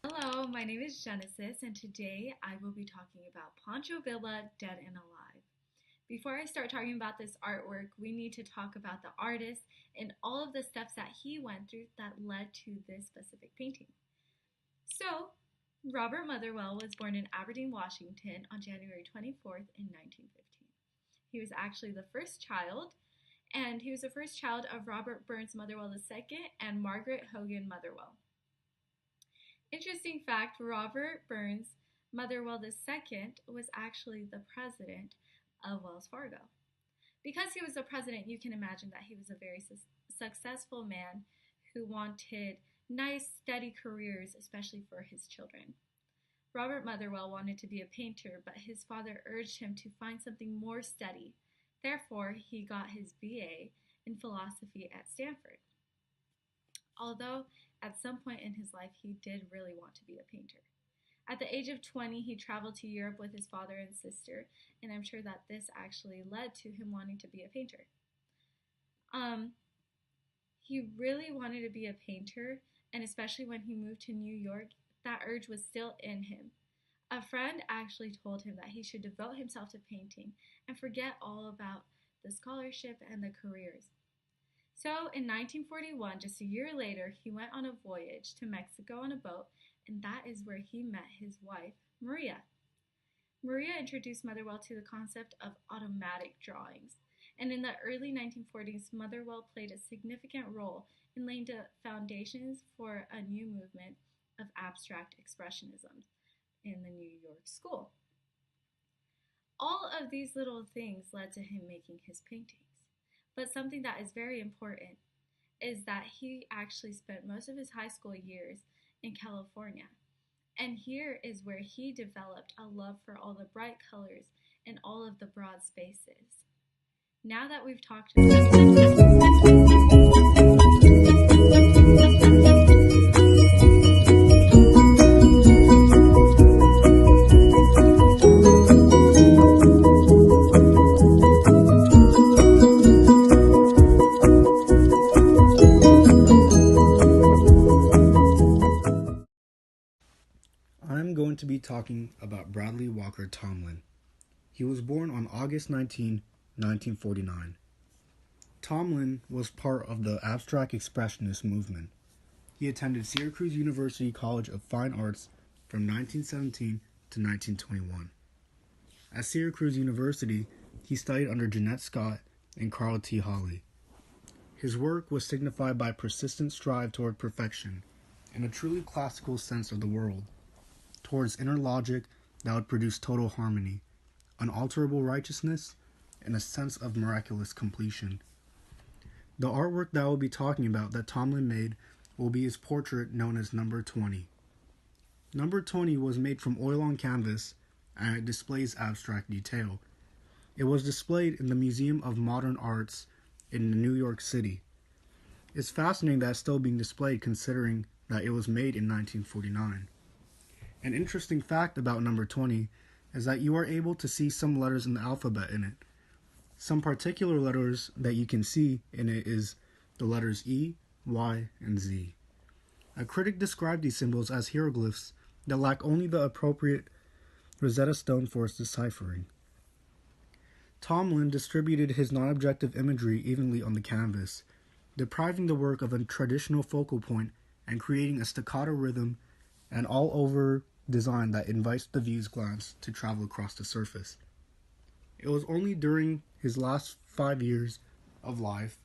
Hello, my name is Genesis, and today I will be talking about Pancho Villa, Dead and Alive. Before I start talking about this artwork, we need to talk about the artist and all of the steps that he went through that led to this specific painting. So, Robert Motherwell was born in Aberdeen, Washington on January 24th in 1915. He was actually the first child, and he was the first child of Robert Burns Motherwell II and Margaret Hogan Motherwell. Interesting fact, Robert Burns Motherwell II was actually the president of Wells Fargo. Because he was the president, you can imagine that he was a very successful man who wanted nice, steady careers, especially for his children. Robert Motherwell wanted to be a painter, but his father urged him to find something more steady. Therefore, he got his BA in philosophy at Stanford. Although at some point in his life he did really want to be a painter. At the age of 20, he traveled to Europe with his father and sister, and I'm sure that this actually led to him wanting to be a painter. He really wanted to be a painter, and especially when he moved to New York, that urge was still in him. A friend actually told him that he should devote himself to painting and forget all about the scholarship and the careers. So in 1941, just a year later, he went on a voyage to Mexico on a boat, and that is where he met his wife, Maria. Maria introduced Motherwell to the concept of automatic drawings, and in the early 1940s, Motherwell played a significant role in laying the foundations for a new movement of abstract expressionism in the New York School. All of these little things led to him making his paintings. But something that is very important is that he actually spent most of his high school years in California. And here is where he developed a love for all the bright colors and all of the broad spaces. Now that we've talked I'm going to be talking about Bradley Walker Tomlin. He was born on August 19, 1949. Tomlin was part of the abstract expressionist movement. He attended Syracuse University College of Fine Arts from 1917 to 1921. At Syracuse University, he studied under Jeanette Scott and Carl T. Hawley. His work was signified by persistent strive toward perfection and a truly classical sense of the world, towards inner logic that would produce total harmony, unalterable righteousness, and a sense of miraculous completion. The artwork that I will be talking about that Tomlin made will be his portrait known as Number 20. Number 20 was made from oil on canvas and it displays abstract detail. It was displayed in the Museum of Modern Arts in New York City. It's fascinating that it's still being displayed considering that it was made in 1949. An interesting fact about number 20 is that you are able to see some letters in the alphabet in it. Some particular letters that you can see in it is the letters E, Y, and Z. A critic described these symbols as hieroglyphs that lack only the appropriate Rosetta Stone for its deciphering. Tomlin distributed his non-objective imagery evenly on the canvas, depriving the work of a traditional focal point and creating a staccato rhythm and all-over design that invites the view's glance to travel across the surface. It was only during his last 5 years of life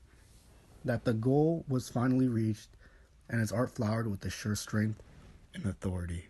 that the goal was finally reached and his art flowered with a sure strength and authority.